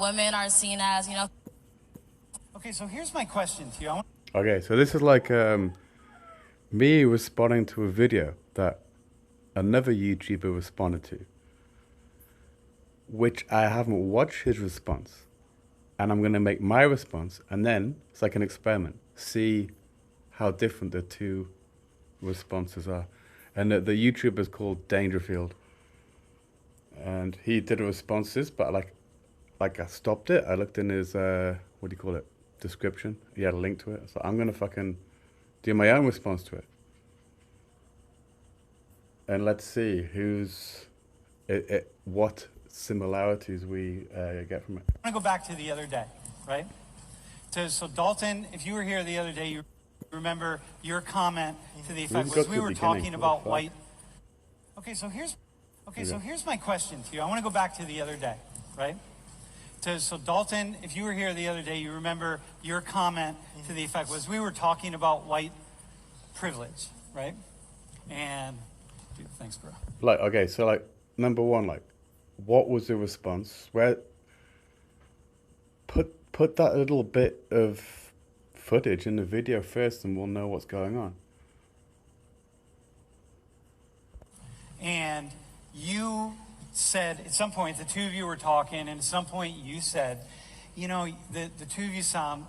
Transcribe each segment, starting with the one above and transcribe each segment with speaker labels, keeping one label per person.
Speaker 1: women are seen as,
Speaker 2: Okay, so here's my question to you.
Speaker 3: Okay, so this is like me responding to a video that another YouTuber responded to, which I haven't watched his response. And I'm going to make my response, and then it's like an experiment. See how different the two responses are. And the YouTuber is called Dangerfield. And he did a responses, but like I stopped it. I looked in his, what do you call it, description. He had a link to it. So I'm going to fucking do my own response to it. And let's see what similarities we get from it.
Speaker 2: I want to go back to the other day, right? So Dalton, if you were here the other day, you remember your comment to the effect was we were talking about white. Okay, so here's my question to you. I want to go back to the other day, right? So Dalton, if you were here the other day, you remember your comment to the effect was we were talking about white privilege, right? And dude, thanks, bro.
Speaker 3: Like, okay, so like number one, like, what was the response? Where put that little bit of footage in the video first, and we'll know what's going on.
Speaker 2: And you said at some point, the two of you were talking, and at some point you said, you know, the two of you sound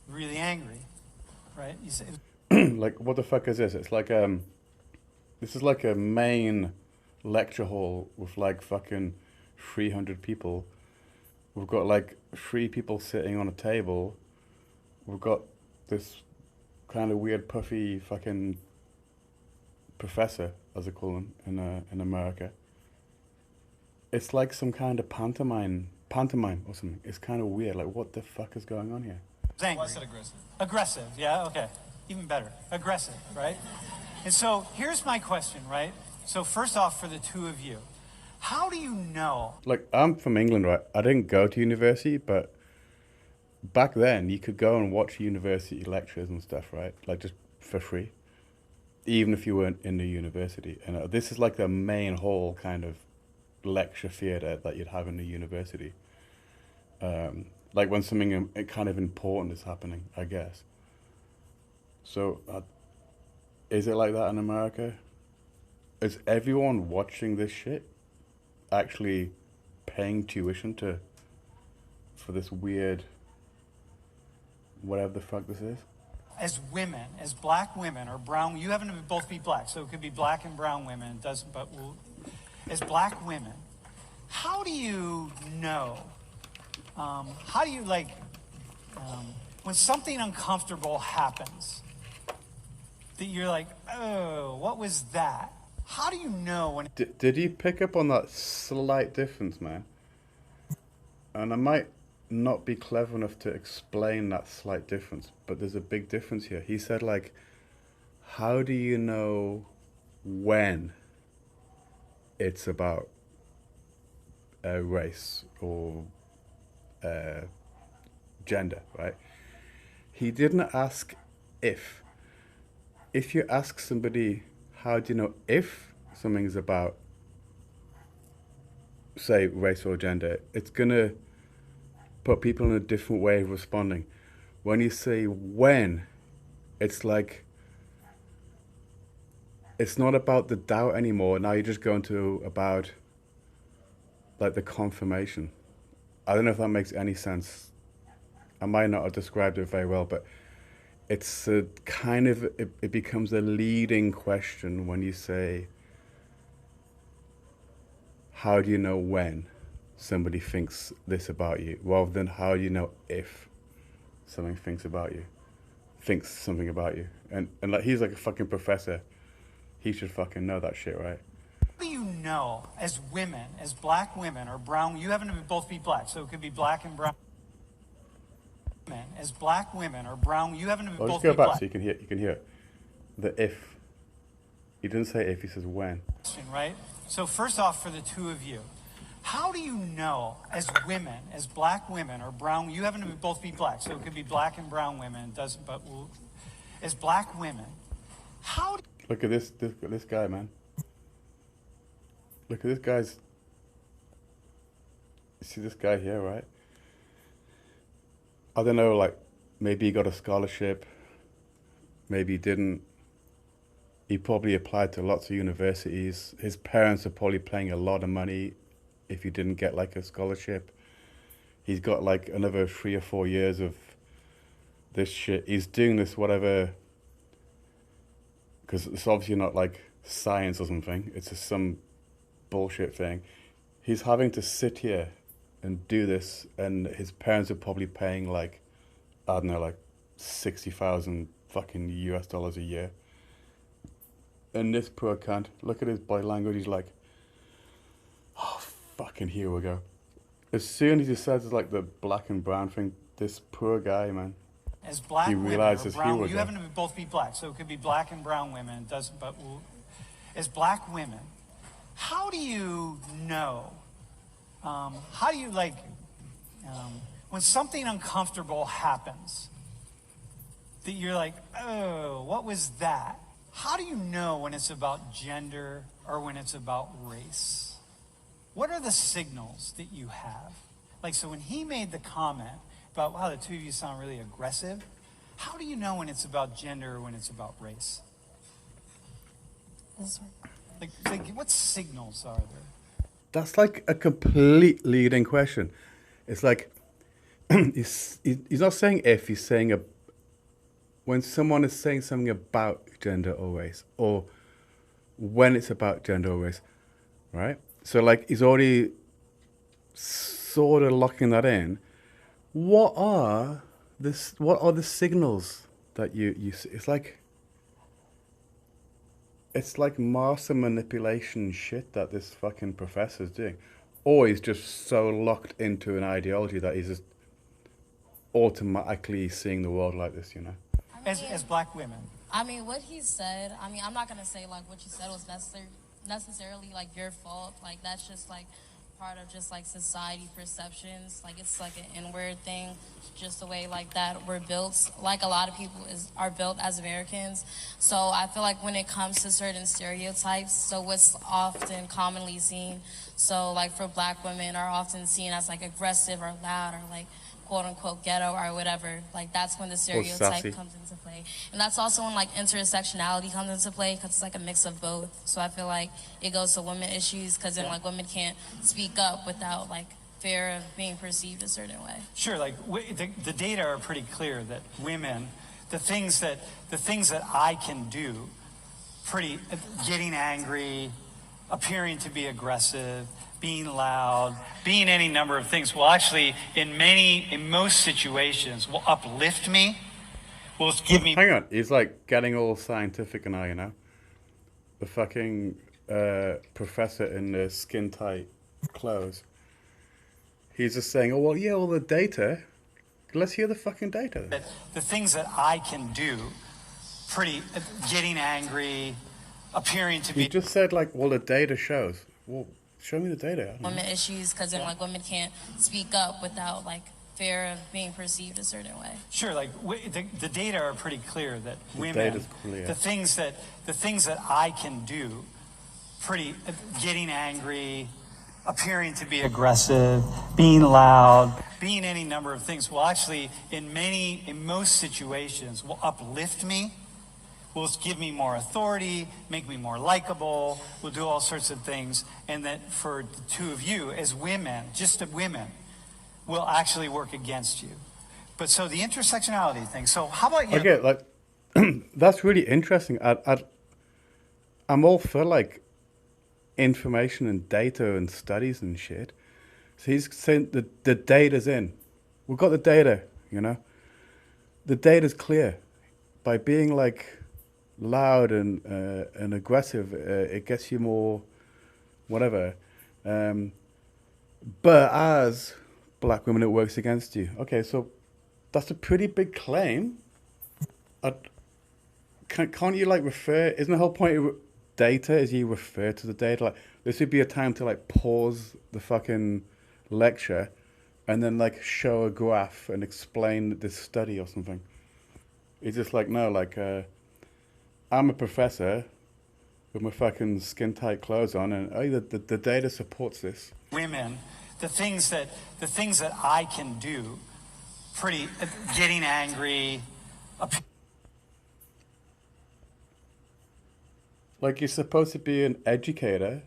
Speaker 2: really angry, right? You said,
Speaker 3: like, what the fuck is this? It's like this is like a main lecture hall with like fucking 300 people. We've got like 3 people sitting on a table. We've got this kind of weird puffy fucking professor, as they call him in America. It's like some kind of pantomime or something. It's kind of weird. Like, what the fuck is going on here?
Speaker 2: Angry. I said aggressive. Aggressive, yeah, okay. Even better. Aggressive, right? And so here's my question, right? So first off, for the two of you, how do you know?
Speaker 3: Like, I'm from England, right? I didn't go to university, but back then you could go and watch university lectures and stuff, right? Like, just for free, even if you weren't in the university. And this is like the main hall kind of lecture theater that you'd have in the university. Like when something kind of important is happening, I guess. So, is it like that in America? Is everyone watching this shit actually paying tuition for this weird, whatever the fuck this is?
Speaker 2: As women, as black women or brown, you happen to both be black, so it could be black and brown women. It doesn't, but as black women, how do you know? How do you like when something uncomfortable happens? That you're like, oh, what was that? How do you know when?
Speaker 3: Did you pick up on that slight difference, man? And I might not be clever enough to explain that slight difference, but there's a big difference here. He said, like, how do you know when it's about a race or gender, right? He didn't ask if. If you ask somebody, how do you know if something's about, say, race or gender, it's gonna put people in a different way of responding. When you say when, it's like, it's not about the doubt anymore. Now you're just going to about like the confirmation. I don't know if that makes any sense. I might not have described it very well, but it's a kind of, it becomes a leading question when you say, how do you know when somebody thinks this about you, rather than how do you know if something thinks something about you. And like, he's like a fucking professor. He should fucking know that shit, right?
Speaker 2: How do you know, as women, as black women or brown, you happen to both be black, so it could be black and brown. As black women or brown, you happen to both be black.
Speaker 3: Just go back so you can hear the if. He didn't say if, he says when.
Speaker 2: Right? So first off, for the two of you, how do you know, as women, as black women or brown, you happen to both be black, so it could be black and brown women, it doesn't, but as black women, how do
Speaker 3: Look at this guy, man. Look at this guy's see this guy here, right? I don't know, like, maybe he got a scholarship, maybe he didn't. He probably applied to lots of universities. His parents are probably paying a lot of money if he didn't get like a scholarship. He's got like another 3 or 4 years of this shit. He's doing this whatever, because it's obviously not like science or something. It's just some bullshit thing. He's having to sit here and do this, and his parents are probably paying like, I don't know, like 60,000 fucking US dollars a year. And this poor cunt, look at his body language. He's like, oh, fucking here we go. As soon as he says like the black and brown thing, this poor guy, man.
Speaker 2: As black
Speaker 3: He
Speaker 2: women,
Speaker 3: realizes
Speaker 2: or
Speaker 3: here
Speaker 2: brown,
Speaker 3: we
Speaker 2: you
Speaker 3: go.
Speaker 2: happen to both be black, so it could be black and brown women. It doesn't, but as black women, how do you know? How do you like when something uncomfortable happens? That you're like, oh, what was that? How do you know when it's about gender or when it's about race? What are the signals that you have? Like, so when he made the comment about, wow, the two of you sound really aggressive, how do you know when it's about gender or when it's about race? Like what signals are there?
Speaker 3: That's like a complete leading question. It's like, he's not saying if, he's saying when someone is saying something about gender or race, or when it's about gender or race, right? So like he's already sort of locking that in. What are the signals that you see? It's like master manipulation shit that this fucking professor's doing. Or he's just so locked into an ideology that he's just automatically seeing the world like this, you know?
Speaker 2: As black women.
Speaker 1: I mean, what he said, I mean, I'm not going to say, like, what you said was necessarily, like, your fault. Like, that's just, like, part of just, like, society perceptions. Like, it's, like, an inward thing, just the way, like, that we're built. Like, a lot of people are built as Americans. So I feel like when it comes to certain stereotypes, so what's often commonly seen, so, like, for black women are often seen as, like, aggressive or loud or, like, quote-unquote ghetto or whatever, like that's when the stereotype comes into play. And that's also when like intersectionality comes into play, because it's like a mix of both. So I feel like it goes to women issues, because then like women can't speak up without like fear of being perceived a certain way.
Speaker 2: Sure, like the data are pretty clear that women, the things that I can do, getting angry, appearing to be aggressive, being loud, being any number of things will actually, in most situations, will uplift me, will give me...
Speaker 3: Hang on, he's like getting all scientific now, you know? The fucking professor in the skin-tight clothes. He's just saying, oh, well, yeah, all the data. Let's hear the fucking data.
Speaker 2: The things that I can do, getting angry, appearing to be...
Speaker 3: He just said, like, well, the data shows. Well, show me the data.
Speaker 1: Women issues, because then like women can't speak up without like fear of being perceived a certain way.
Speaker 2: Sure, like the data are pretty clear that women,
Speaker 3: data's clear.
Speaker 2: the things that I can do, getting angry, appearing to be aggressive, being loud, being any number of things will actually, in most situations, will uplift me, will give me more authority, make me more likable, will do all sorts of things, and that for the two of you as women, just women, will actually work against you. But so the intersectionality thing, so how about you?
Speaker 3: Okay, like, that's really interesting. I'm all for, like, information and data and studies and shit. So he's saying the data's in. We've got the data, you know? The data's clear. By being, like, loud and aggressive, it gets you more whatever. But as black women, it works against you. Okay, so that's a pretty big claim. Can't you like refer? Isn't the whole point of data is you refer to the data? Like this would be a time to like pause the fucking lecture and then like show a graph and explain this study or something. It's just like no, like. I'm a professor with my fucking skin-tight clothes on, and the data supports this.
Speaker 2: Women, the things that I can do, pretty getting angry.
Speaker 3: Like, you're supposed to be an educator,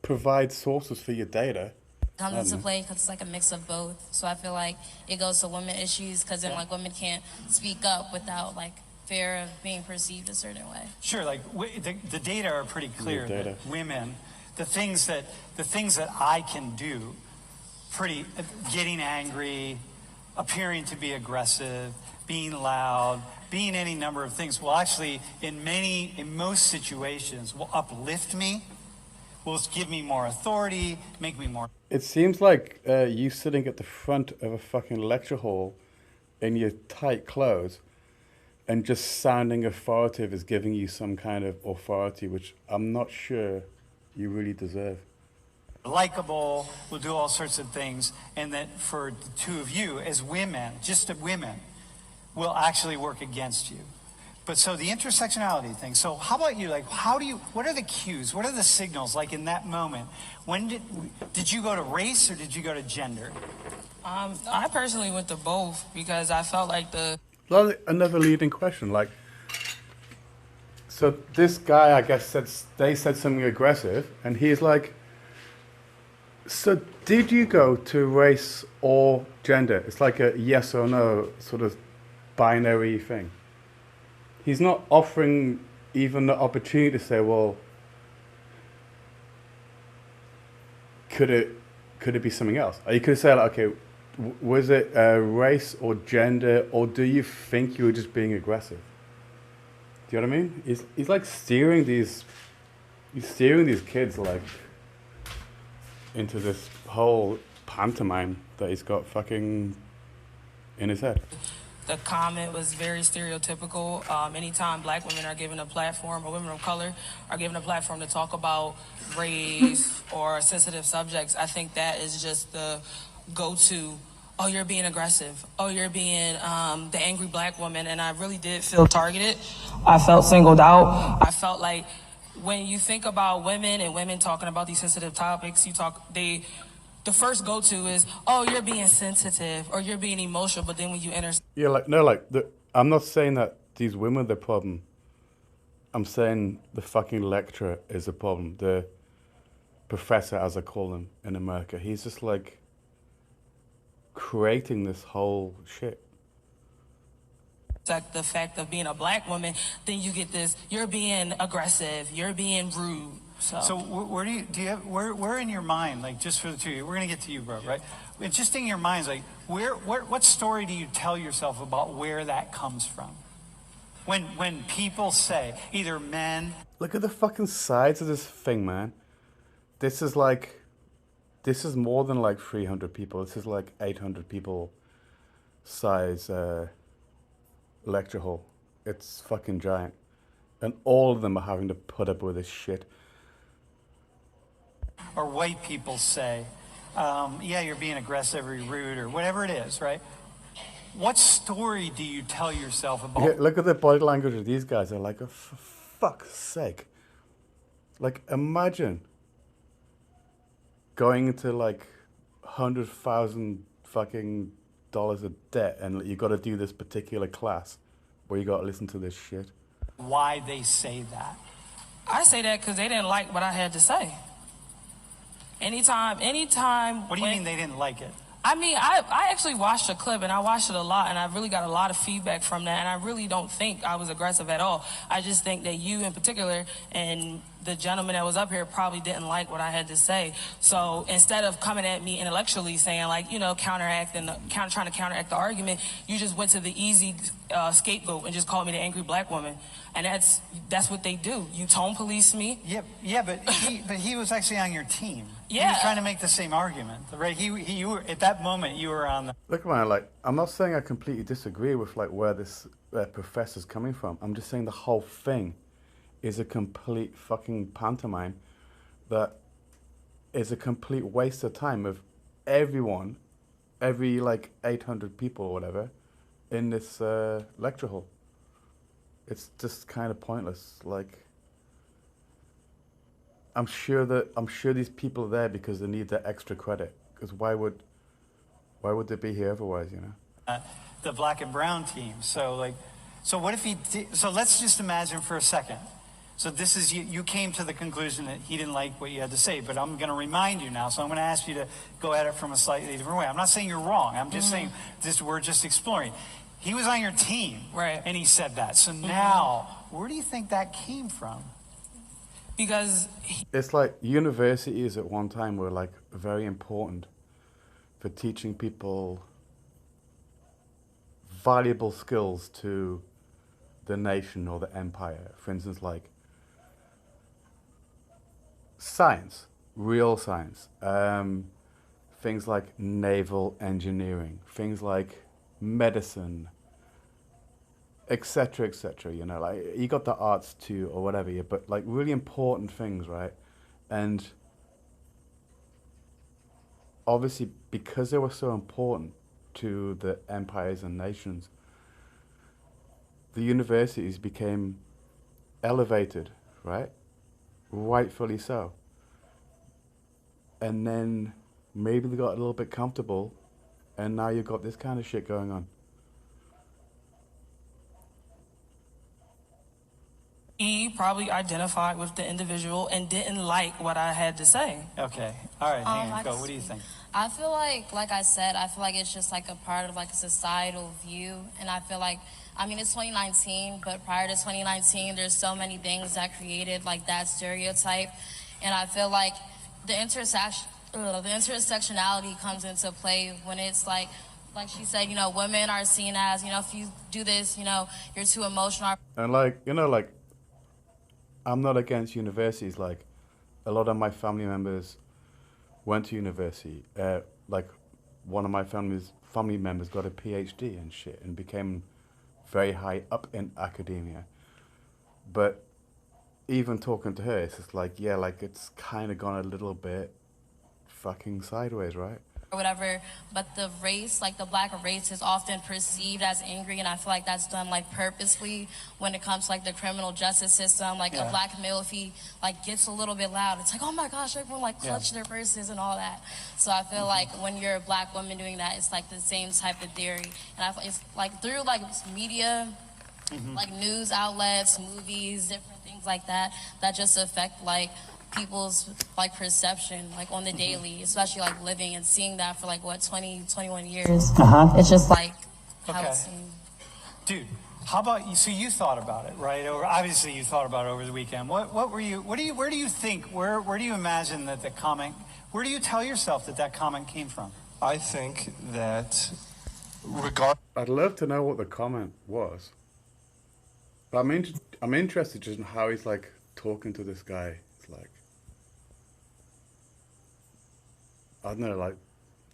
Speaker 3: provide sources for your data.
Speaker 1: Comes into play because it's like a mix of both. So I feel like it goes to women issues because then like women can't speak up without like fear of being perceived a certain way.
Speaker 2: Sure, like the data are pretty clear that women, the things that I can do, pretty getting angry, appearing to be aggressive, being loud, being any number of things will actually in most situations will uplift me, will give me more authority, make me more.
Speaker 3: It seems like you sitting at the front of a fucking lecture hall in your tight clothes and just sounding authoritative is giving you some kind of authority, which I'm not sure you really deserve.
Speaker 2: Likeable, will do all sorts of things, and that for the two of you as women, just women, will actually work against you. But so the intersectionality thing, so how about you, like what are the cues, what are the signals, like in that moment? When did you go to race or did you go to gender?
Speaker 4: I personally went to both because I felt like
Speaker 3: Another leading question, like, so this guy, I guess, they said something aggressive, and he's like, so did you go to race or gender? It's like a yes or no sort of binary thing. He's not offering even the opportunity to say, well, could it be something else? Or you could say, like, okay, was it race or gender, or do you think you were just being aggressive? Do you know what I mean? He's like steering these kids like into this whole pantomime that he's got fucking in his head.
Speaker 4: the comment was very stereotypical. Anytime black women are given a platform, or women of color are given a platform to talk about race or sensitive subjects, I think that is just the go-to. Oh, you're being aggressive. Oh, you're being the angry black woman. And I really did feel targeted. I felt singled out. I felt like when you think about women and women talking about these sensitive topics, the first go-to is, oh, you're being sensitive or you're being emotional. But then when you enter...
Speaker 3: Yeah, I'm not saying that these women are the problem. I'm saying the fucking lecturer is the problem. The professor, as I call him in America. He's just like creating this whole shit.
Speaker 4: Like the fact of being a black woman, then you get this, you're being aggressive, you're being rude.
Speaker 2: So where do you have, where in your mind, like just for the two of you, we're gonna get to you, bro, right? It's just in your minds, like what story do you tell yourself about where that comes from? When people say, either men...
Speaker 3: Look at the fucking sides of this thing, man. This is more than like 300 people. This is like 800 people size lecture hall. It's fucking giant. And all of them are having to put up with this shit.
Speaker 2: Or white people say, yeah, you're being aggressive or rude or whatever it is, right? What story do you tell yourself about...
Speaker 3: Yeah, look at the body language of these guys. They're like, oh, for fuck's sake. Like, imagine going into like $100,000 fucking dollars of debt and you got to do this particular class where you got to listen to this shit.
Speaker 2: Why they say that?
Speaker 4: I say that because they didn't like what I had to say. Anytime.
Speaker 2: What do you mean they didn't like it?
Speaker 4: I mean, I actually watched a clip, and I watched it a lot, and I really got a lot of feedback from that, and I really don't think I was aggressive at all. I just think that you in particular and the gentleman that was up here probably didn't like what I had to say. So instead of coming at me intellectually saying, like, you know, trying to counteract the argument, you just went to the easy scapegoat and just called me the angry black woman. And that's what they do. You tone police me.
Speaker 2: Yeah, but he was actually on your team.
Speaker 4: Yeah.
Speaker 2: He was trying to make the same argument, right? You were at that moment. You were on the...
Speaker 3: Look, man, like, I'm not saying I completely disagree with like where this professor's coming from. I'm just saying the whole thing is a complete fucking pantomime that is a complete waste of time of everyone, every like 800 people or whatever in this lecture hall. It's just kind of pointless. Like, I'm sure these people are there because they need that extra credit. Because why would they be here otherwise? You know.
Speaker 2: The black and brown team. So what if he did, so let's just imagine for a second. So this is, you came to the conclusion that he didn't like what you had to say, but I'm going to remind you now. So I'm going to ask you to go at it from a slightly different way. I'm not saying you're wrong. I'm just saying we're just exploring. He was on your team.
Speaker 4: Right.
Speaker 2: And he said that. So now, where do you think that came from?
Speaker 4: Because
Speaker 3: It's like universities at one time were like very important for teaching people valuable skills to the nation or the empire. For instance, like science, real science, things like naval engineering, things like medicine, etc., etc. You know, like you got the arts too, or whatever. Yeah, but like really important things, right? And obviously, because they were so important to the empires and nations, the universities became elevated, right? Rightfully so. And then maybe they got a little bit comfortable, and now you've got this kind of shit going on.
Speaker 4: he probably identified with the individual and didn't like what I had to say.
Speaker 2: Okay. All right. Hang on.
Speaker 1: I
Speaker 2: Go.
Speaker 1: can
Speaker 2: What do you
Speaker 1: see.
Speaker 2: think?
Speaker 1: I feel like I said, I feel like it's just like a part of like a societal view. And I feel like, I mean, it's 2019, but prior to 2019, there's so many things that created like that stereotype. And I feel like the intersectionality comes into play when it's like she said, you know, women are seen as, you know, if you do this, you know, you're too emotional.
Speaker 3: And like, you know, like, I'm not against universities. Like, a lot of my family members went to university. Like, one of my family members got a PhD and shit and became very high up in academia. But even talking to her, it's just like, yeah, like it's kind of gone a little bit fucking sideways, right?
Speaker 1: Or whatever, but the race, like the black race, is often perceived as angry, and I feel like that's done like purposely when it comes to like the criminal justice system. Like a black male, if he like gets a little bit loud, it's like, oh my gosh, everyone like clutch their purses and all that. So I feel like when you're a black woman doing that, it's like the same type of theory, and I feel it's like through like media, like news outlets, movies, different things like that, that just affect like people's like perception like on the daily, especially like living and seeing that for like what 21 years. It's just like how
Speaker 2: Okay.
Speaker 1: it seems.
Speaker 2: Dude, how about you? So you thought about it, right? Obviously, you thought about it over the weekend. Where do you think? Where do you imagine that the comment? Where do you tell yourself that comment came from?
Speaker 5: I think that
Speaker 3: I'd love to know what the comment was. But I'm interested just in how he's like talking to this guy. It's like, I don't know, like,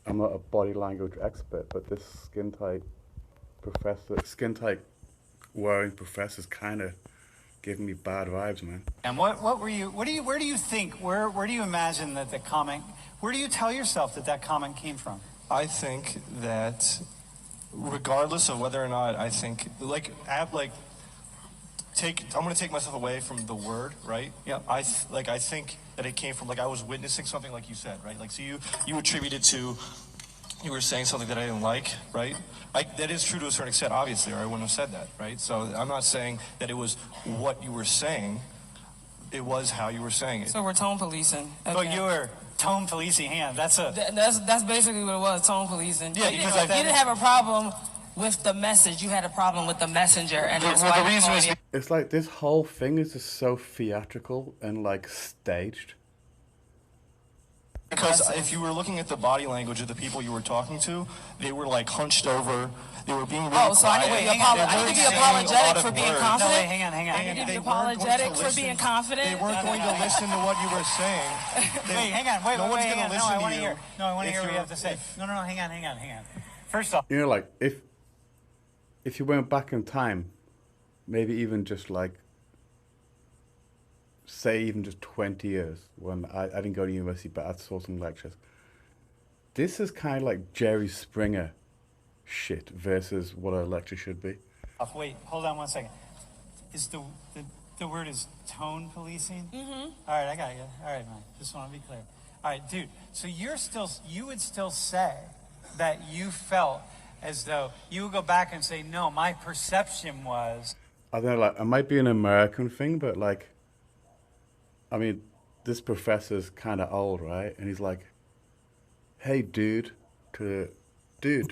Speaker 3: I'm not a body language expert, but this skin tight wearing professor's kind of giving me bad vibes, man.
Speaker 2: And where do you think? Where do you imagine that the comment? Where do you tell yourself that comment came from?
Speaker 5: I think that regardless of whether or not I think I'm going to take myself away from the word, right?
Speaker 2: Yeah.
Speaker 5: I think that it came from I was witnessing something like you said, right? Like, so you attributed to, you were saying something that I didn't like, right? That is true to a certain extent, obviously, or I wouldn't have said that, right? So I'm not saying that it was what you were saying, it was how you were saying it.
Speaker 4: So we're tone policing.
Speaker 2: But
Speaker 4: Okay.
Speaker 2: you were tone policing hand. That's
Speaker 4: basically what it was, tone policing.
Speaker 5: Yeah,
Speaker 4: you
Speaker 5: because
Speaker 4: didn't, you didn't have a problem with the message, you had a problem with the messenger, and that's
Speaker 5: Well,
Speaker 4: why
Speaker 5: the reason is
Speaker 3: It's like this whole thing is just so theatrical and like staged.
Speaker 5: because if you were looking at the body language of the people you were talking to, they were like hunched over. They were being really
Speaker 4: so I need to be,
Speaker 5: quiet.
Speaker 4: I
Speaker 5: They
Speaker 4: need to
Speaker 5: weren't
Speaker 4: be
Speaker 5: saying a
Speaker 4: apologetic
Speaker 5: lot
Speaker 4: for
Speaker 5: of
Speaker 4: being
Speaker 5: words.
Speaker 4: confident.
Speaker 2: No, wait, hang on.
Speaker 4: I need to be
Speaker 5: They weren't going to
Speaker 4: apologetic for
Speaker 5: listen.
Speaker 4: being confident.
Speaker 5: They weren't going to listen to what you were saying.
Speaker 2: Wait, hang on. Wait,
Speaker 5: no one's
Speaker 2: hang
Speaker 5: going
Speaker 2: on.
Speaker 5: to
Speaker 2: No,
Speaker 5: listen
Speaker 2: I
Speaker 5: to
Speaker 2: want to
Speaker 5: you.
Speaker 2: hear. No, I want to
Speaker 5: if
Speaker 2: hear what you
Speaker 5: you're-
Speaker 2: have to say.
Speaker 5: if-
Speaker 2: No, hang on. First off,
Speaker 3: You know, like if you went back in time, maybe even just like, say even just 20 years, when I didn't go to university, but I saw some lectures. This is kind of like Jerry Springer shit versus what a lecture should be.
Speaker 2: wait, hold on one second. Is the The word is tone policing? Mm-hmm. All right, I got you. All right, man. Just want to be clear. All right, dude. So you would still say that you felt as though you would go back and say, no, my perception was.
Speaker 3: I don't know, like, it might be an American thing, but like, I mean, this professor's kind of old, right? And he's like, hey, dude, to the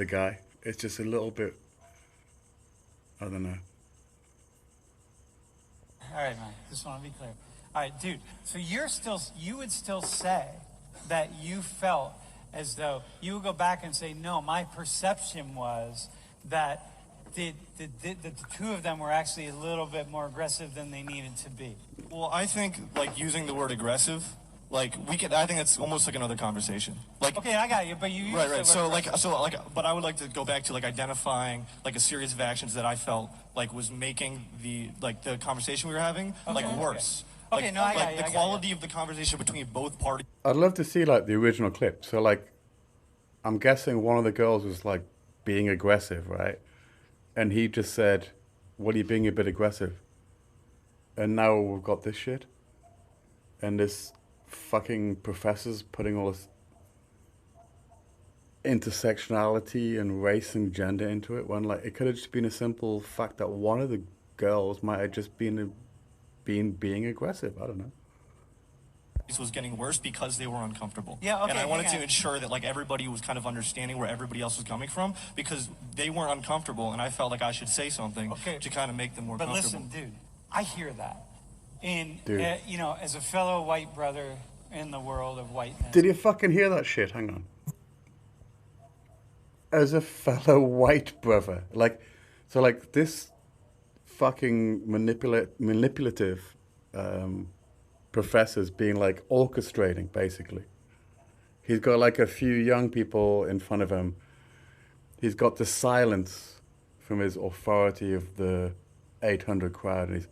Speaker 3: guy. It's just a little bit, I don't know.
Speaker 2: All right, man. Just want to be clear. All right, dude. So you would still say that you felt as though you would go back and say, no, my perception was that the two of them were actually a little bit more aggressive than they needed to be.
Speaker 5: Well, I think like using the word aggressive, like I think it's almost like another conversation. Like
Speaker 2: okay, I got you, but you
Speaker 5: right. But I would like to go back to like identifying like a series of actions that I felt like was making the conversation we were having like worse.
Speaker 2: Okay,
Speaker 5: like,
Speaker 2: no, I got you.
Speaker 5: The quality of the conversation between both parties.
Speaker 3: I'd love to see like the original clip. So like, I'm guessing one of the girls was like being aggressive, right? And he just said, "What are you being a bit aggressive?" And now we've got this shit. And this fucking professor's putting all this intersectionality and race and gender into it, when like it could have just been a simple fact that one of the girls might have just been being aggressive. I don't know.
Speaker 5: This was getting worse because they were uncomfortable.
Speaker 2: Yeah, okay.
Speaker 5: And I wanted to ensure that like everybody was kind of understanding where everybody else was coming from, because they weren't uncomfortable, and I felt like I should say something to kind of make them more comfortable.
Speaker 2: But listen, dude, I hear that. And,
Speaker 3: Dude.
Speaker 2: you know, as a fellow white brother in the world of whiteness.
Speaker 3: Did you fucking hear that shit? Hang on. As a fellow white brother, like, so like this fucking manipulative professor's being like orchestrating, basically. He's got like a few young people in front of him. He's got the silence from his authority of the 800 crowd, and he's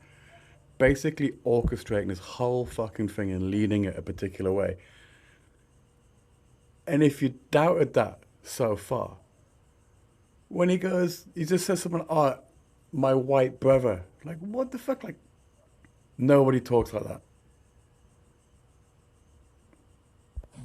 Speaker 3: basically orchestrating this whole fucking thing and leading it a particular way. And if you doubted that so far, when he just says something, oh, my white brother. Like, what the fuck? Like, nobody talks like that.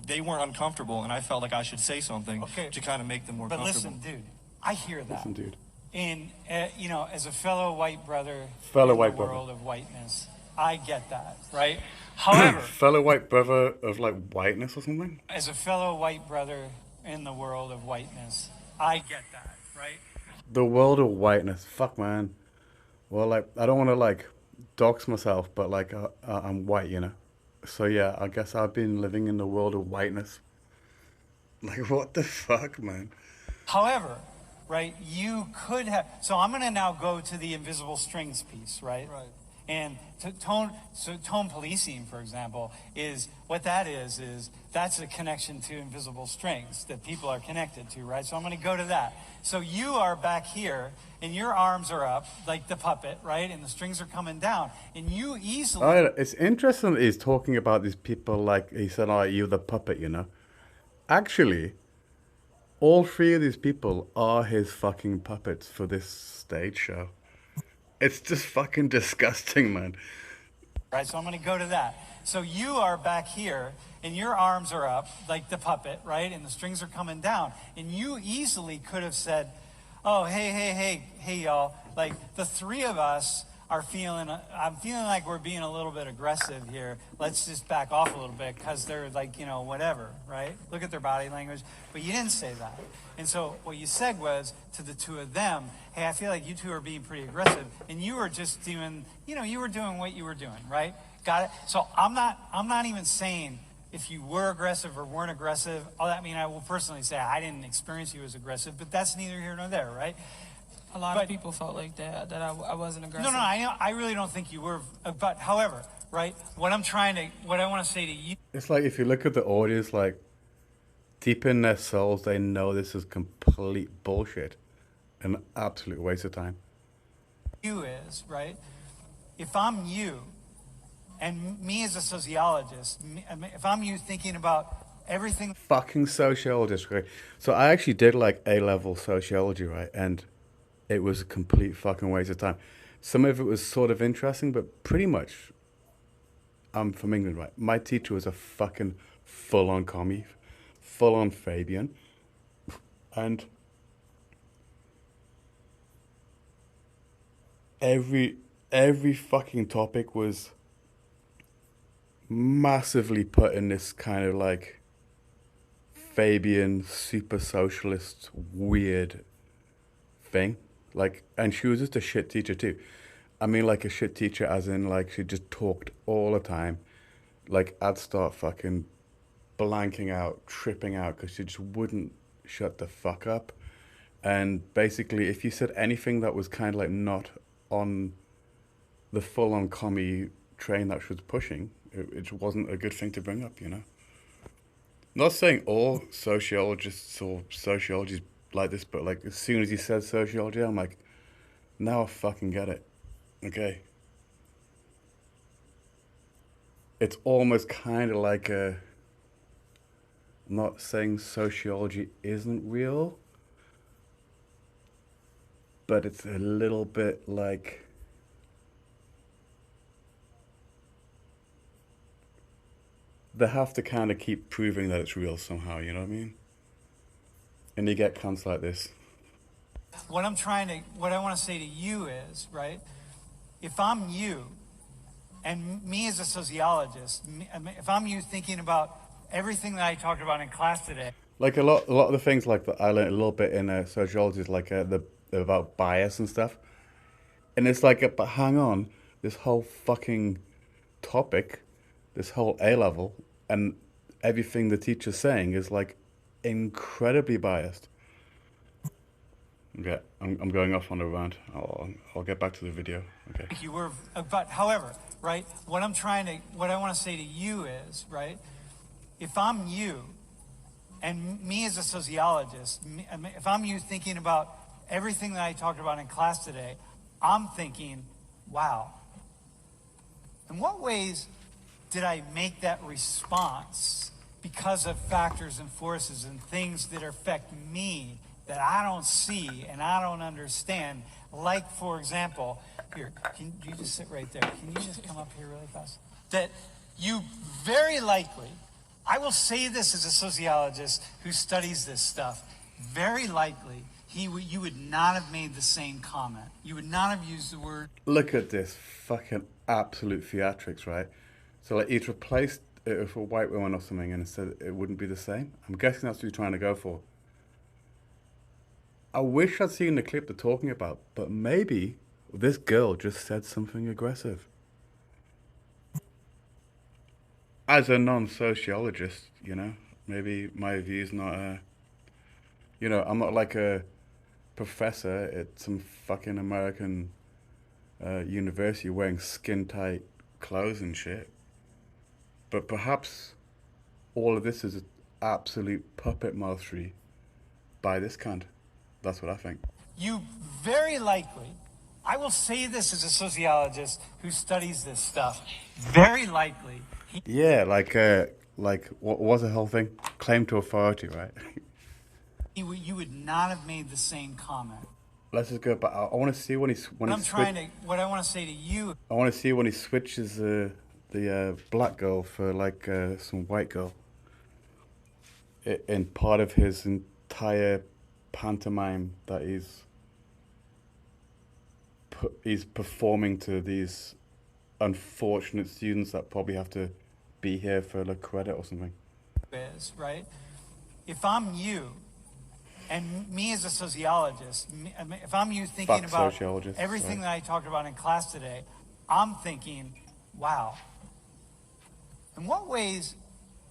Speaker 5: They weren't uncomfortable, and I felt like I should say something to kind of make them more comfortable.
Speaker 2: But listen, dude, I hear that.
Speaker 3: Listen, dude.
Speaker 2: And, you know, as a fellow white brother in the world of whiteness, I get that, right? However,
Speaker 3: fellow white brother of like whiteness or something?
Speaker 2: As a fellow white brother in the world of whiteness, I get that, right?
Speaker 3: The world of whiteness. Fuck, man. Well, like, I don't want to like dox myself, but like, I'm white, you know? So yeah, I guess I've been living in the world of whiteness. Like, what the fuck, man?
Speaker 2: However, right, you could have, so I'm going to now go to the invisible strings piece, right? Right. And tone policing, for example, is what that is that's a connection to invisible strings that people are connected to, right? So I'm going to go to that. So you are back here, and your arms are up, like the puppet, right? And the strings are coming down, and you easily...
Speaker 3: Oh, it's interesting that he's talking about these people like, he said, oh, you're the puppet, you know? Actually, all three of these people are his fucking puppets for this stage show. It's just fucking disgusting, man.
Speaker 2: Right, so I'm going to go to that. So you are back here, and your arms are up, like the puppet, right? And the strings are coming down. And you easily could have said, oh, hey, y'all. Like, the three of us are I'm feeling like we're being a little bit aggressive here. Let's just back off a little bit, because they're like, you know, whatever, right? Look at their body language. But you didn't say that. And so what you said was to the two of them, hey, I feel like you two are being pretty aggressive. And you were just doing, you know, you were doing what you were doing, right? Got it? So I'm not even saying if you were aggressive or weren't aggressive. I mean, I will personally say I didn't experience you as aggressive, but that's neither here nor there, right?
Speaker 4: A lot of people felt like that I wasn't aggressive.
Speaker 2: No, I really don't think you were. But however, right, what I want to say to you.
Speaker 3: It's like, if you look at the audience, like, deep in their souls, they know this is complete bullshit. An absolute waste of time.
Speaker 2: You is, right, if I'm you, and me as a sociologist, if I'm you thinking about everything.
Speaker 3: Fucking sociologist, right? So I actually did like A-level sociology, right? And it was a complete fucking waste of time. Some of it was sort of interesting, but pretty much, I'm from England, right? My teacher was a fucking full-on commie, full-on Fabian, and every fucking topic was massively put in this kind of like Fabian super socialist weird thing. Like, and she was just a shit teacher too. I mean, like a shit teacher as in like she just talked all the time. Like I'd start fucking blanking out, tripping out because she just wouldn't shut the fuck up. And basically, if you said anything that was kind of like not on the full-on commie train that she was pushing, it wasn't a good thing to bring up, you know? Not saying all sociologists or sociologists like this, but like as soon as he said sociology, I'm like, now I fucking get it. Okay. It's almost kind of like a, not saying sociology isn't real, but it's a little bit like they have to kind of keep proving that it's real somehow, you know what I mean? And you get cunts like this.
Speaker 2: What I want to say to you is, right, if I'm you, and me as a sociologist, if I'm you thinking about everything that I talked about in class today.
Speaker 3: Like a lot of the things like that I learned a little bit in sociology is like about bias and stuff. And it's like, but hang on, this whole fucking topic, this whole A level, and everything the teacher's saying is like incredibly biased. Okay, I'm going off on a rant. I'll get back to the video. Okay.
Speaker 2: You were, but however, right? What I want to say to you is, right? If I'm you, and me as a sociologist, if I'm you thinking about everything that I talked about in class today, I'm thinking, wow. In what ways did I make that response because of factors and forces and things that affect me that I don't see and I don't understand? Like, for example, here, can you just sit right there? Can you just come up here really fast? That you very likely, I will say this as a sociologist who studies this stuff, very likely you would not have made the same comment. You would not have used the word.
Speaker 3: Look at this fucking absolute theatrics, right? So like he's replaced it with a white woman or something and said it wouldn't be the same. I'm guessing that's what he's trying to go for. I wish I'd seen the clip they're talking about, but maybe this girl just said something aggressive. As a non-sociologist, you know, maybe my view's not you know, I'm not like a professor at some fucking American university wearing skin-tight clothes and shit. But perhaps all of this is an absolute puppet mastery by this cunt. That's what I think.
Speaker 2: You very likely, I will say this as a sociologist who studies this stuff, very likely.
Speaker 3: Yeah, like what was the whole thing? Claim to authority, right?
Speaker 2: You would not have made the same comment.
Speaker 3: Let's just go back. I want to see when he
Speaker 2: What I want to say to you.
Speaker 3: I want to see when he switches the black girl for like some white girl. In part of his entire pantomime that he's performing to these unfortunate students that probably have to be here for like credit or something.
Speaker 2: Is right. If I'm you, and me as a sociologist, if I'm you thinking about everything that I talked about in class today, I'm thinking, wow. In what ways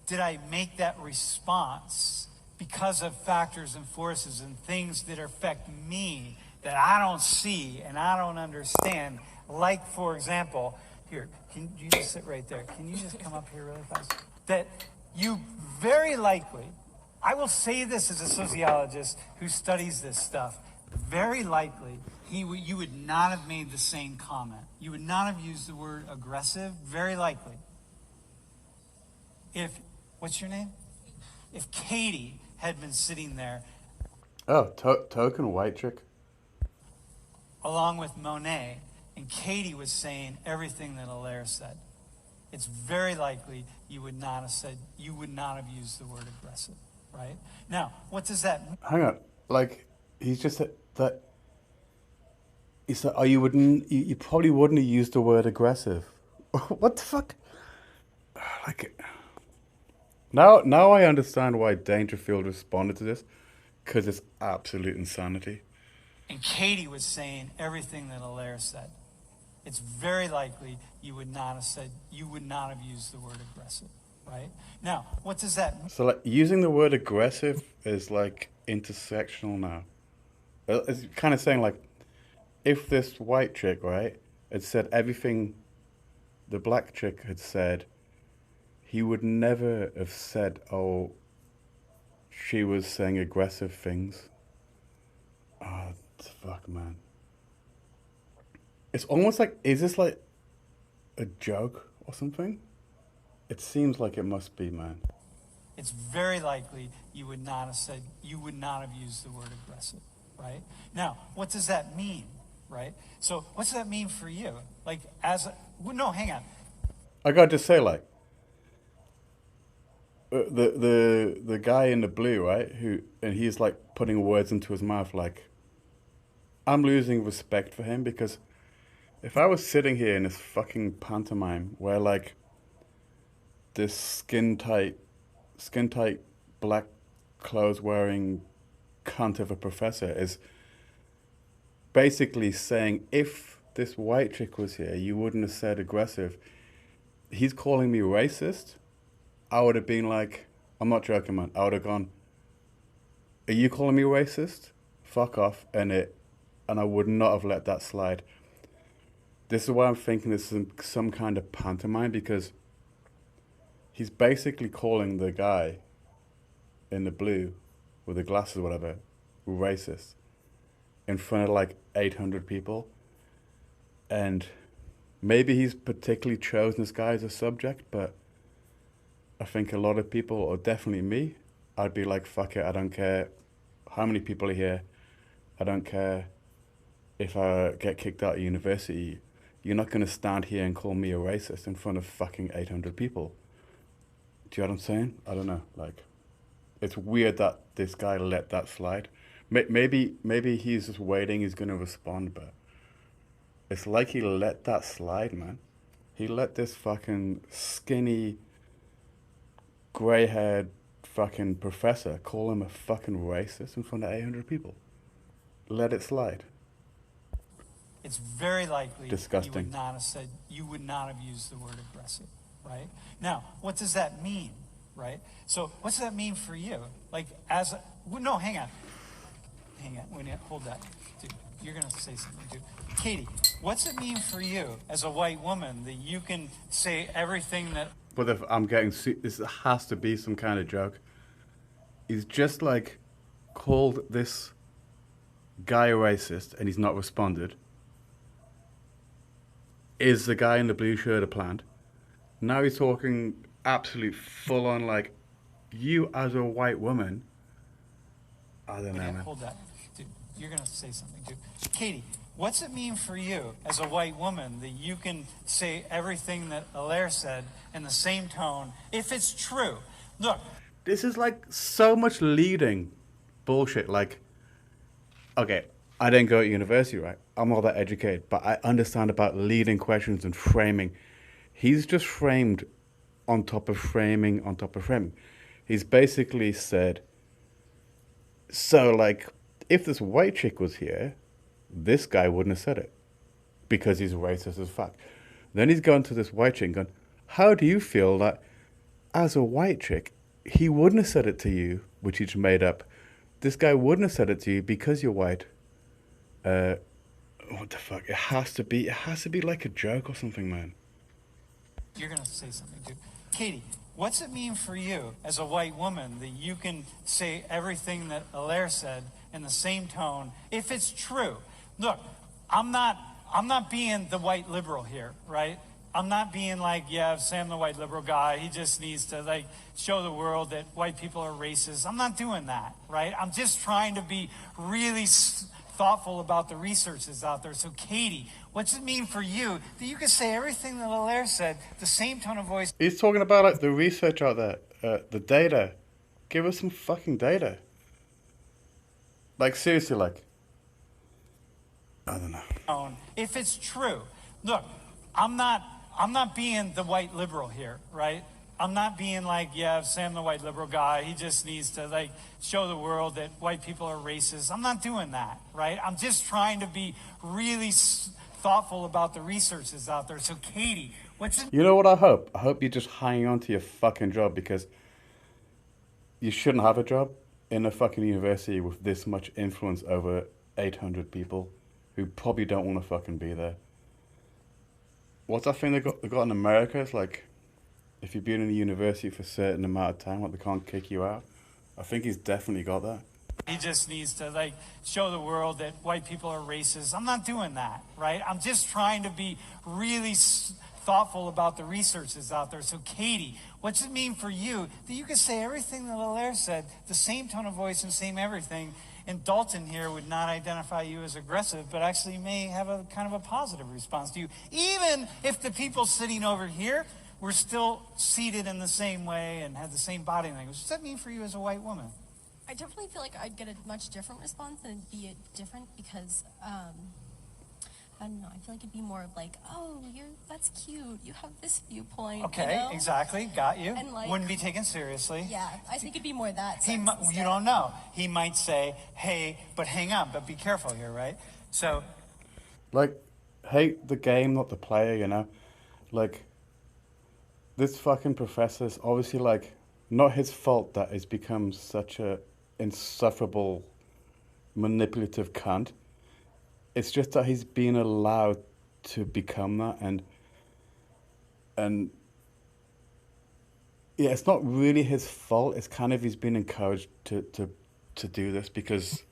Speaker 2: did I make that response because of factors and forces and things that affect me that I don't see and I don't understand? Like, for example, here, can you just sit right there? Can you just come up here really fast? That you very likely, I will say this as a sociologist who studies this stuff, very likely you would not have made the same comment. You would not have used the word aggressive, very likely. What's your name? If Katie had been sitting there.
Speaker 3: Oh, token white chick.
Speaker 2: along with Monet, and Katie was saying everything that Alaire said, it's very likely you would not have used the word aggressive, right? Now, what does that mean?
Speaker 3: Hang on, like he's just said that. He said, "Oh, you probably wouldn't have used the word aggressive." What the fuck? Like, now I understand why Dangerfield responded to this, because it's absolute insanity.
Speaker 2: And Katie was saying everything that Alaire said, it's very likely you would not have used the word aggressive, right? Now, what does that mean?
Speaker 3: So, like, using the word aggressive is like intersectional now. It's kind of saying like, if this white chick, right, had said everything the black chick had said, he would never have said, oh, she was saying aggressive things. Oh, fuck, man. It's almost like, is this like a joke or something? It seems like it must be, man.
Speaker 2: It's very likely you would not have used the word aggressive, right? Now, what does that mean, right? So, what's that mean for you? Like, no, hang on.
Speaker 3: I gotta just say, like, the guy in the blue, right? And he's like putting words into his mouth. Like, I'm losing respect for him, because if I was sitting here in this fucking pantomime where like this skin tight black clothes wearing cunt of a professor is basically saying, if this white chick was here, you wouldn't have said aggressive. He's calling me racist. I would have been like, I'm not joking, man. I would have gone, are you calling me racist? Fuck off. And I would not have let that slide. This is why I'm thinking this is some kind of pantomime, because he's basically calling the guy in the blue with the glasses or whatever racist in front of like 800 people. And maybe he's particularly chosen this guy as a subject, but I think a lot of people, or definitely me, I'd be like, fuck it, I don't care how many people are here. I don't care if I get kicked out of university. You're not going to stand here and call me a racist in front of fucking 800 people. Do you know what I'm saying? I don't know. Like, it's weird that this guy let that slide. Maybe he's just waiting, he's going to respond, but it's like he let that slide, man. He let this fucking skinny, grey-haired fucking professor call him a fucking racist in front of 800 people. Let it slide.
Speaker 2: It's very likely
Speaker 3: Disgusting.
Speaker 2: you would not have used the word aggressive, right? Now, what does that mean, right? So, what's that mean for you? Like, no, hang on. Hold that, dude. You're gonna say something, dude. Katie, what's it mean for you as a white woman that you can say everything that?
Speaker 3: But if I'm getting, this has to be some kind of joke. He's just like called this guy a racist and he's not responded. Is the guy in the blue shirt a plant? Now he's talking absolute full on like, you as a white woman. I don't know, man.
Speaker 2: Hold that, dude. You're gonna say something, dude. Katie, what's it mean for you as a white woman that you can say everything that Alaire said in the same tone if it's true? Look.
Speaker 3: This is like so much leading bullshit. Like, okay, I didn't go to university, right? I'm not that educated, but I understand about leading questions and framing. He's just framed on top of framing on top of framing. He's basically said, so like, if this white chick was here, this guy wouldn't have said it because he's racist as fuck. Then he's gone to this white chick and gone, how do you feel that as a white chick, he wouldn't have said it to you, which he just made up. This guy wouldn't have said it to you because you're white. What the fuck? It has to be like a joke or something, man.
Speaker 2: You're gonna say something, dude. Katie, what's it mean for you as a white woman that you can say everything that Alaire said in the same tone if it's true? Look, I'm not being the white liberal here, right? I'm not being like, yeah, Sam the white liberal guy, he just needs to like show the world that white people are racist. I'm not doing that, right? I'm just trying to be really thoughtful about the research that's out there. So Katie, what's it mean for you that you can say everything that Hilaire said, the same tone of voice?
Speaker 3: He's talking about like the research out there, the data. Give us some fucking data. Like seriously, like I don't know.
Speaker 2: If it's true, look, I'm not being the white liberal here, right? I'm not being like, yeah, Sam the white liberal guy, he just needs to like show the world that white people are racist. I'm not doing that, right? I'm just trying to be really thoughtful about the research that's out there. So Katie, what's it?
Speaker 3: You know what I hope? I hope you're just hanging on to your fucking job, because you shouldn't have a job in a fucking university with this much influence over 800 people who probably don't want to fucking be there. What's that thing they got in America? It's like, if you've been in a university for a certain amount of time, like they can't kick you out. I think he's definitely got that.
Speaker 2: He just needs to like show the world that white people are racist. I'm not doing that, right? I'm just trying to be really thoughtful about the research that's out there. So Katie, what's it mean for you that you can say everything that Hilaire said, the same tone of voice and same everything, and Dalton here would not identify you as aggressive, but actually may have a kind of a positive response to you, even if the people sitting over here were still seated in the same way and had the same body language? What does that mean for you as a white woman?
Speaker 1: I definitely feel like I'd get a much different response, and it'd be different because, I don't know, I feel like it'd be more of like, oh, that's cute, you have this viewpoint.
Speaker 2: Okay,
Speaker 1: you know?
Speaker 2: exactly, got you.
Speaker 1: And like,
Speaker 2: wouldn't be taken seriously.
Speaker 1: Yeah, I think it'd be more that.
Speaker 2: You don't know. He might say, hey, but hang on, but be careful here, right? So,
Speaker 3: like, hate the game, not the player, you know? Like, this fucking professor's obviously, like, not his fault that it's become such a insufferable, manipulative cunt. It's just that he's been allowed to become that, and yeah, it's not really his fault. It's kind of he's been encouraged to do this, because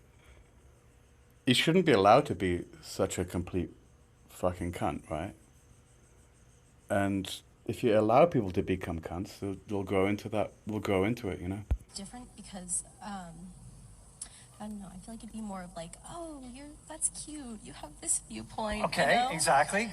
Speaker 3: he shouldn't be allowed to be such a complete fucking cunt, right? And if you allow people to become cunts, they'll grow into that. They'll grow into it, you know.
Speaker 1: Different because, I don't know, I feel like it'd be more of like, oh, that's cute, you have this viewpoint.
Speaker 2: okay,
Speaker 1: you know?
Speaker 2: exactly.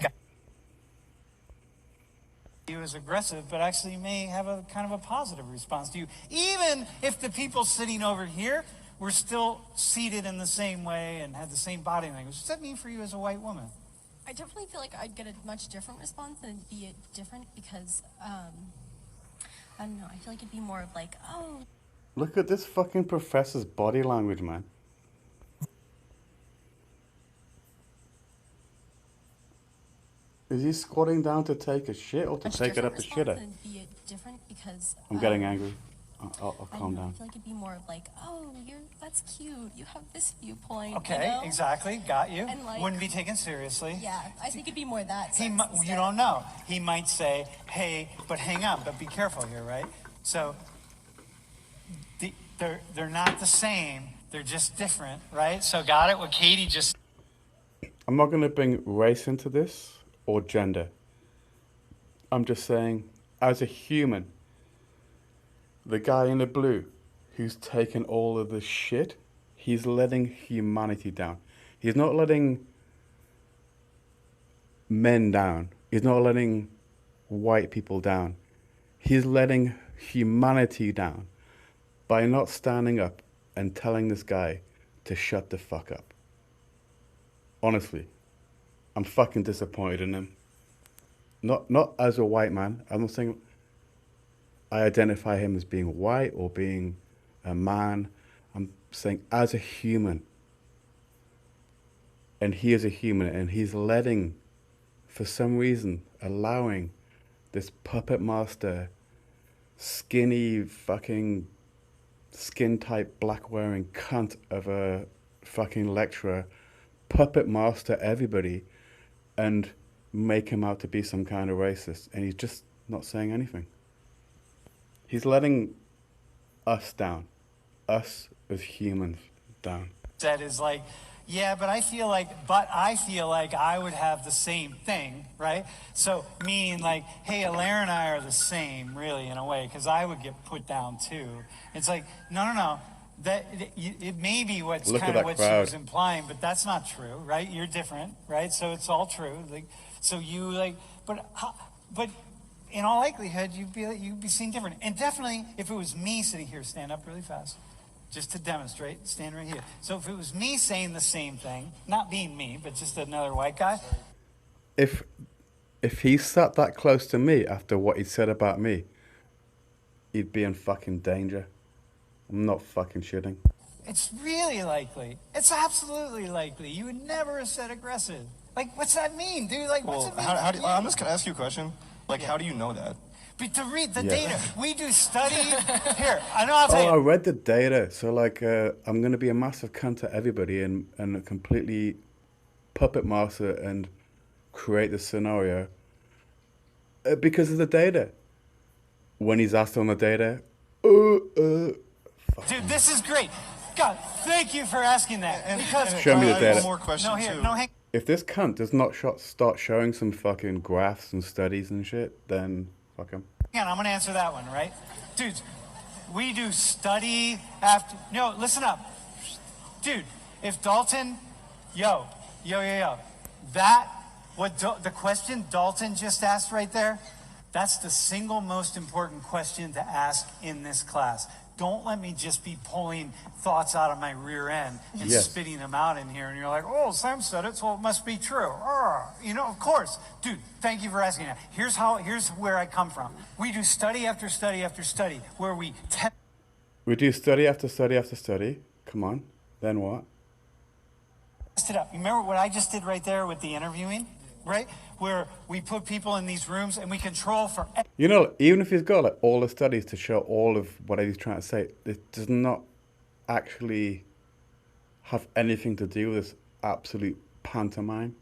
Speaker 2: You as aggressive, but actually may have a kind of a positive response to you, even if the people sitting over here were still seated in the same way and had the same body language. What does that mean for you as a white woman?
Speaker 1: I definitely feel like I'd get a much different response, and it'd be different because, I don't know, I feel like it'd be more of like, oh.
Speaker 3: Look at this fucking professor's body language, man. Is he squatting down to take a shit or to take it up the shitter?
Speaker 1: It'd be different because,
Speaker 3: I'm getting angry. I'll calm down.
Speaker 1: I feel like it'd be more of like, oh, that's cute, you have this viewpoint.
Speaker 2: Okay,
Speaker 1: you know?
Speaker 2: exactly, got you.
Speaker 1: And like,
Speaker 2: wouldn't be taken seriously.
Speaker 1: Yeah, I think it'd be more that.
Speaker 2: You don't know. He might say, hey, but hang on, but be careful here, right? So they're not the same. They're just different, right? So got it? What Katie just...
Speaker 3: I'm not going to bring race into this or gender. I'm just saying, as a human, the guy in the blue who's taken all of this shit, he's letting humanity down. He's not letting men down. He's not letting white people down. He's letting humanity down by not standing up and telling this guy to shut the fuck up. Honestly, I'm fucking disappointed in him. Not as a white man. I'm not saying I identify him as being white or being a man. I'm saying as a human. And he is a human, and he's letting, for some reason, allowing this puppet master, skinny fucking skin type black wearing cunt of a fucking lecturer puppet master everybody and make him out to be some kind of racist, and he's just not saying anything. He's letting us down, us as humans down.
Speaker 2: That is like, yeah, but I feel like I would have the same thing, right? So meaning like, hey, Hilaire and I are the same, really, in a way, because I would get put down too. It's like, no. it may be what's
Speaker 3: Look at
Speaker 2: kind of
Speaker 3: that
Speaker 2: what
Speaker 3: crowd.
Speaker 2: she was implying, but that's not true, right? You're different, right? So it's all true. Like, so you like, but in all likelihood, you'd be seen different. And definitely, if it was me sitting here, stand up really fast, just to demonstrate, stand right here. So if it was me saying the same thing, not being me, but just another white guy,
Speaker 3: If he sat that close to me after what he said about me, he'd be in fucking danger. I'm not fucking shitting.
Speaker 2: it's really likely. It's absolutely likely. You would never have said aggressive. Like, what's that mean, dude? Like, what's
Speaker 5: Well,
Speaker 2: it mean?
Speaker 5: how do I'm just gonna ask you a question. Like, how do you know that?
Speaker 2: But to read the
Speaker 3: Yeah.
Speaker 2: data, we do study. Here, I know I'll tell
Speaker 3: Oh, I
Speaker 2: you.
Speaker 3: read the data. So, like, I'm going to be a massive cunt to everybody and a completely puppet master and create the scenario because of the data. When he's asked on the data,
Speaker 2: Dude, this is great. God, thank you for asking that. Because
Speaker 3: Show me the
Speaker 5: I have
Speaker 3: data.
Speaker 5: One more question
Speaker 2: no, here,
Speaker 5: too.
Speaker 2: no, hang.
Speaker 3: if this cunt does not start showing some fucking graphs and studies and shit, then fuck him.
Speaker 2: Hang on, I'm gonna answer that one, right? Dudes, we do study after. No, listen up, dude. If Dalton, yo, that the question Dalton just asked right there, that's the single most important question to ask in this class. Don't let me just be pulling thoughts out of my rear end and
Speaker 3: Yes.
Speaker 2: spitting them out in here. And you're like, oh, Sam said it, so it must be true. You know, of course. Dude, thank you for asking that. Here's where I come from. We do study after study after study where we test
Speaker 3: We do study after study after study. Come on. Then what?
Speaker 2: it up. You remember what I just did right there with the interviewing? Right? Where we put people in these rooms and we control for
Speaker 3: You know, even if he's got like all the studies to show all of what he's trying to say, it does not actually have anything to do with this absolute pantomime.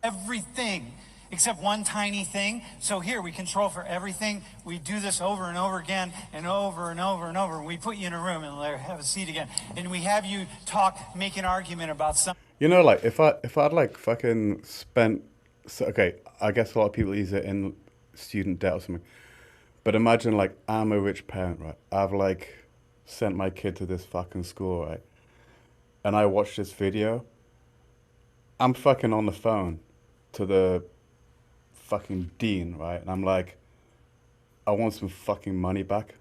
Speaker 2: everything except one tiny thing. So here we control for everything. We do this over and over again and over and over and over. We put you in a room and have a seat again. And we have you talk, make an argument about something.
Speaker 3: You know, like if I'd like fucking spent, so, okay, I guess a lot of people use it in student debt or something. But imagine like I'm a rich parent, right? I've like sent my kid to this fucking school, right? And I watch this video. I'm fucking on the phone to the fucking dean, right? And I'm like, I want some fucking money back.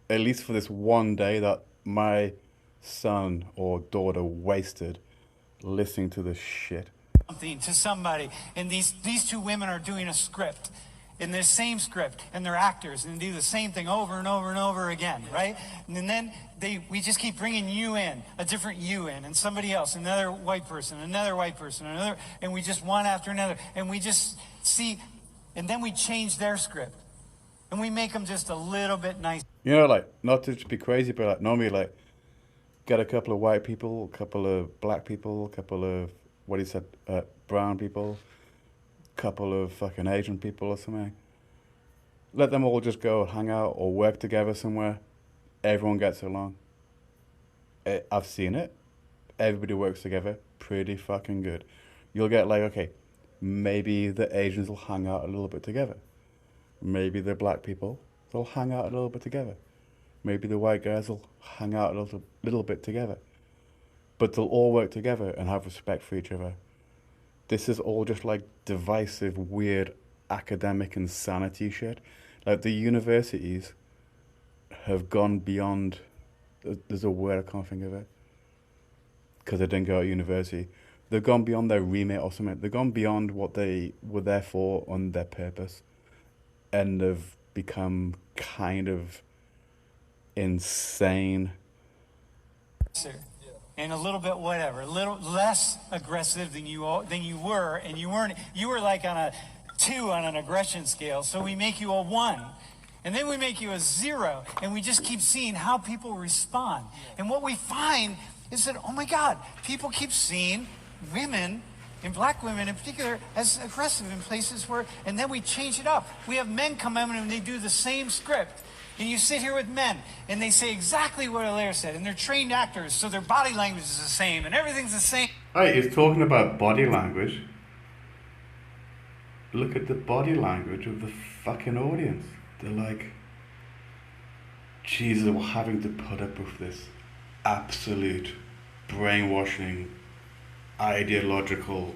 Speaker 3: At least for this one day that my son or daughter wasted listening to this shit.
Speaker 2: Something to somebody. And these two women are doing a script. In the same script, and they're actors, and do the same thing over and over and over again, right? And then we just keep bringing you in, a different you in, and somebody else, another white person, another, and we just one after another, and we just see, and then we change their script, and we make them just a little bit nicer.
Speaker 3: You know, like, not to be crazy, but like normally, like, get a couple of white people, a couple of black people, a couple of, what he said, brown people, couple of fucking Asian people or something. Let them all just go hang out or work together somewhere. Everyone gets along. I've seen it. Everybody works together pretty fucking good. You'll get like, okay, maybe the Asians will hang out a little bit together. Maybe the black people, they'll hang out a little bit together. Maybe the white guys will hang out a little bit together. But they'll all work together and have respect for each other. This is all just like divisive, weird academic insanity shit. Like the universities have gone beyond, there's a word I can't think of it, because they didn't go to university. They've gone beyond their remit or something. They've gone beyond what they were there for on their purpose. And they've become kind of insane.
Speaker 2: And a little bit whatever, a little less aggressive than you were, and you were like on a 2 on an aggression scale. So we make you a 1, and then we make you a 0, and we just keep seeing how people respond. And what we find is that, oh my God, people keep seeing women, and black women in particular, as aggressive in places where, and then we change it up. We have men come in and they do the same script. And you sit here with men, and they say exactly what Alaire said, and they're trained actors, so their body language is the same, and everything's the same.
Speaker 3: Hey, he's talking about body language. Look at the body language of the fucking audience. They're like Jesus, we're having to put up with this absolute brainwashing, ideological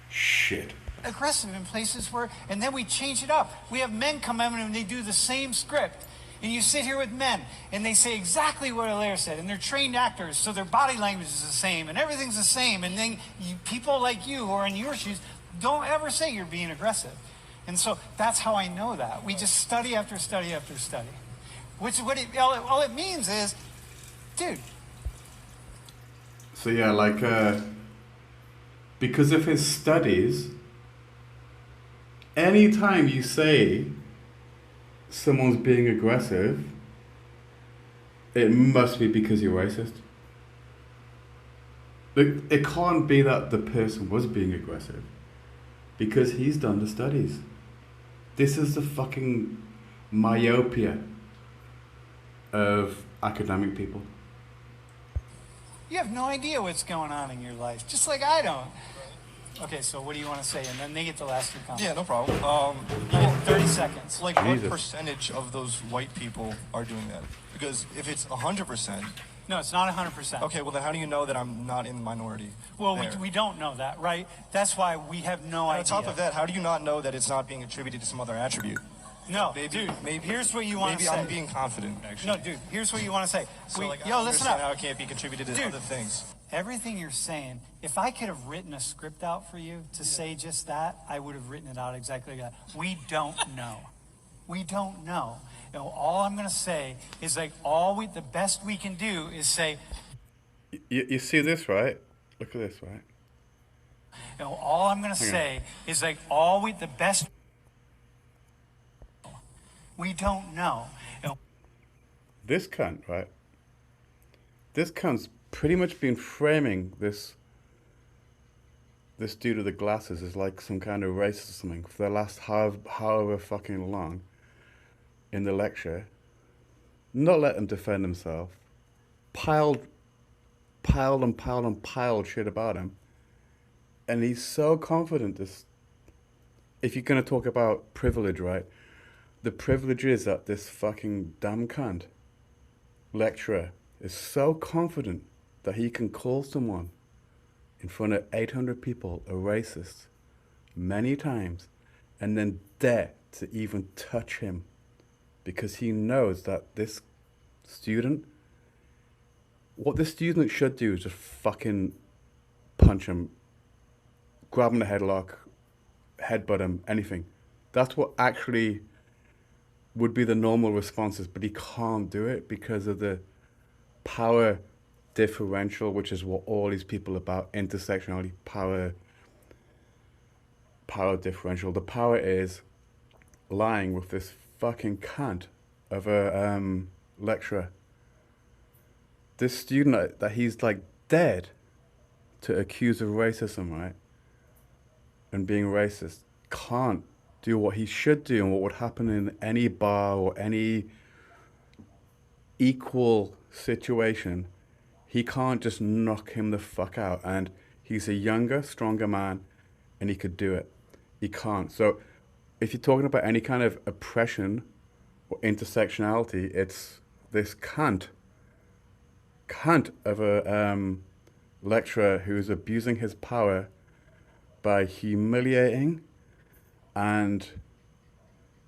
Speaker 3: shit.
Speaker 2: Aggressive in places where, and then we change it up. We have men come in and they do the same script. And you sit here with men, and they say exactly what Alaire said, and they're trained actors, so their body language is the same, and everything's the same. And then people like you who are in your shoes don't ever say you're being aggressive. And so that's how I know that. We just study after study after study. Which all it means is, dude.
Speaker 3: So yeah, like, because of his studies, anytime you say someone's being aggressive, it must be because you're racist. It can't be that the person was being aggressive, because he's done the studies. This is the fucking myopia of academic people.
Speaker 2: You have no idea what's going on in your life, just like I don't. Okay, so what do you want to say? And then they get the last 2 comments.
Speaker 5: Yeah, no problem.
Speaker 2: You get 30 seconds.
Speaker 5: Like, what
Speaker 3: Jesus.
Speaker 5: percentage of those white people are doing that? Because if it's 100%,
Speaker 2: No, it's not 100%.
Speaker 5: okay, well then how do you know that I'm not in the minority?
Speaker 2: Well,
Speaker 5: there?
Speaker 2: we don't know that, right? That's why we have no
Speaker 5: On
Speaker 2: idea.
Speaker 5: top of that, how do you not know that it's not being attributed to some other attribute?
Speaker 2: No,
Speaker 5: Maybe,
Speaker 2: dude,
Speaker 5: maybe
Speaker 2: here's what you want to
Speaker 5: Maybe
Speaker 2: say.
Speaker 5: I'm being confident, actually.
Speaker 2: No, dude, here's what you want to say.
Speaker 5: So, like, I
Speaker 2: Yo,
Speaker 5: don't
Speaker 2: listen
Speaker 5: understand
Speaker 2: up.
Speaker 5: how it can't be contributed to
Speaker 2: Dude.
Speaker 5: other things.
Speaker 2: Everything you're saying, if I could have written a script out for you to say just that, I would have written it out exactly like that. We don't know. We don't know. You know, all I'm going to say is like the best we can do is say,
Speaker 3: You see this, right? Look at this, right?
Speaker 2: you know, all I'm going to say is like the best we don't know. You know,
Speaker 3: This cunt, right? This cunt's pretty much been framing this dude with the glasses as like some kind of racist or something for the last however fucking long in the lecture. Not let him defend himself. Piled shit about him. And he's so confident this. If you're going to talk about privilege, right? The privilege is that this fucking damn cunt lecturer is so confident that he can call someone in front of 800 people a racist many times and then dare to even touch him because he knows that this student, what this student should do is just fucking punch him, grab him in the headlock, headbutt him, anything. That's what actually would be the normal responses, but he can't do it because of the power differential, which is what all these people about intersectionality, power differential. The power is lying with this fucking cunt of a lecturer. This student that he's like dead to accuse of racism, right? And being racist, can't do what he should do and what would happen in any bar or any equal situation. He can't just knock him the fuck out. And he's a younger, stronger man and he could do it. He can't. So if you're talking about any kind of oppression or intersectionality, it's this cunt of a lecturer who's abusing his power by humiliating and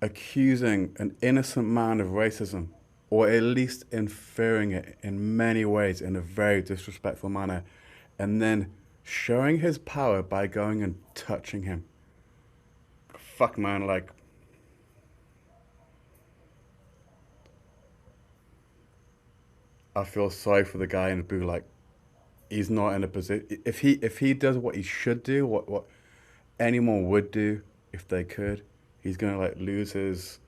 Speaker 3: accusing an innocent man of racism, or at least inferring it in many ways in a very disrespectful manner, and then showing his power by going and touching him. Fuck, man, like, I feel sorry for the guy in the blue. Like, he's not in a position. If he does what he should do, what anyone would do if they could, he's gonna like lose his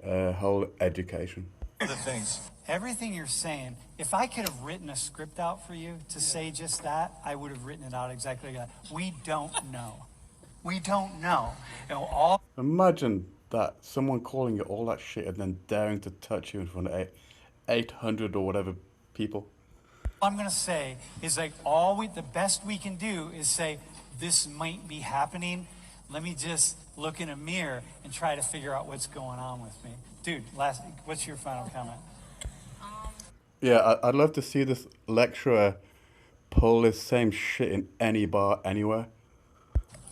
Speaker 3: whole education.
Speaker 5: Other things.
Speaker 2: everything you're saying, if I could have written a script out for you to say just that, I would have written it out exactly like that. We don't know. We don't know. You know, all
Speaker 3: Imagine that, someone calling you all that shit and then daring to touch you in front of 800 or whatever people.
Speaker 2: I'm going to say is like the best we can do is say, this might be happening. Let me just look in a mirror and try to figure out what's going on with me. Dude, what's your final comment?
Speaker 3: Yeah, I'd love to see this lecturer pull this same shit in any bar anywhere.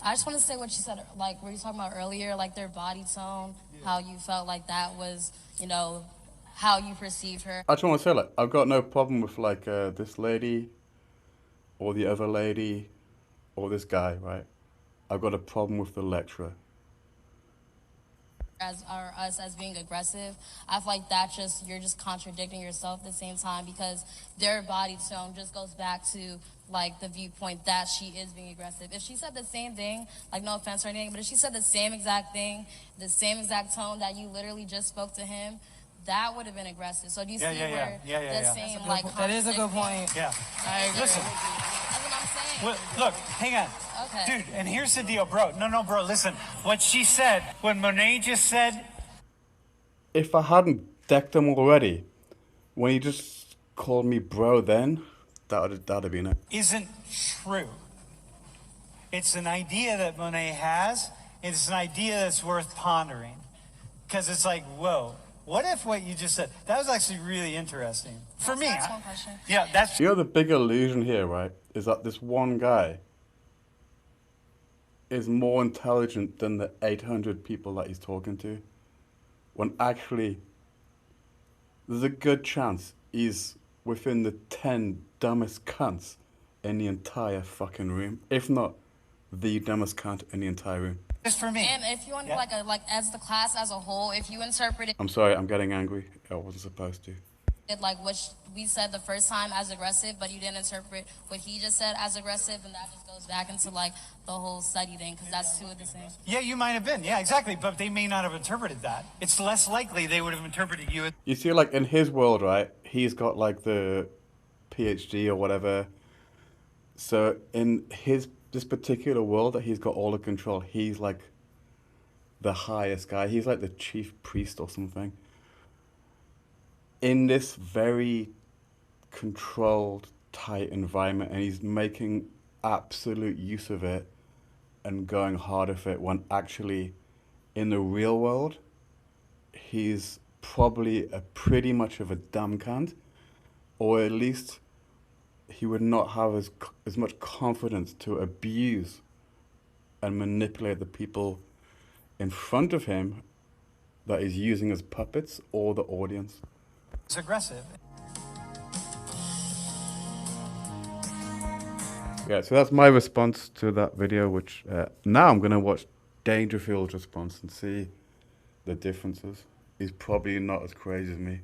Speaker 1: I just want to say what you said, like, were you talking about earlier, like their body tone, how you felt like that was, you know, how you perceived her.
Speaker 3: I just want to say, like, I've got no problem with, like, this lady or the other lady or this guy, right? I've got a problem with the lecturer.
Speaker 1: Us as being aggressive, I feel like you're just contradicting yourself at the same time, because their body tone just goes back to like the viewpoint that she is being aggressive. If she said the same thing, like no offense or anything, but if she said the same exact thing, the same exact tone that you literally just spoke to him, that would have been aggressive. So do you see where the same like
Speaker 4: That is a good point.
Speaker 2: Yeah.
Speaker 4: I agree.
Speaker 2: Listen.
Speaker 1: That's what I'm saying.
Speaker 2: Well, look, hang on.
Speaker 1: Okay.
Speaker 2: Dude, and here's the deal, bro. No, bro, listen. What she said, what Monet just said.
Speaker 3: If I hadn't decked him already, when he just called me bro then, that'd have been it.
Speaker 2: Isn't true. It's an idea that Monet has. It's an idea that's worth pondering. Because it's like, whoa, what if what you just said, that was actually really interesting. For me.
Speaker 1: That's one question.
Speaker 2: Yeah, that's...
Speaker 3: You know the big illusion here, right, is that this one guy is more intelligent than the 800 people that he's talking to, when actually there's a good chance he's within the 10 dumbest cunts in the entire fucking room, if not the dumbest cunt in the entire room.
Speaker 2: Just for me.
Speaker 1: And if you want to like as the class as a whole, if you interpret
Speaker 3: I'm sorry, I'm getting angry. I wasn't supposed to.
Speaker 1: it like what we said the first time as aggressive, but you didn't interpret what he just said as aggressive, and that just goes back into like the whole study thing, because that's two of the same.
Speaker 2: Yeah, you might have been. Yeah, exactly. But they may not have interpreted that. It's less likely they would have interpreted you.
Speaker 3: You see, like, in his world, right, he's got, like, the PhD or whatever. So in this particular world that he's got all the control, he's, like, the highest guy. He's, like, the chief priest or something. In this very controlled, tight environment, and he's making absolute use of it and going hard with it, when actually in the real world he's probably a pretty much of a dumb cunt, or at least he would not have as much confidence to abuse and manipulate the people in front of him that he's using as puppets, or the audience.
Speaker 2: It's aggressive.
Speaker 3: Yeah, so that's my response to that video, which now I'm going to watch Dangerfield's response and see the differences. He's probably not as crazy as me.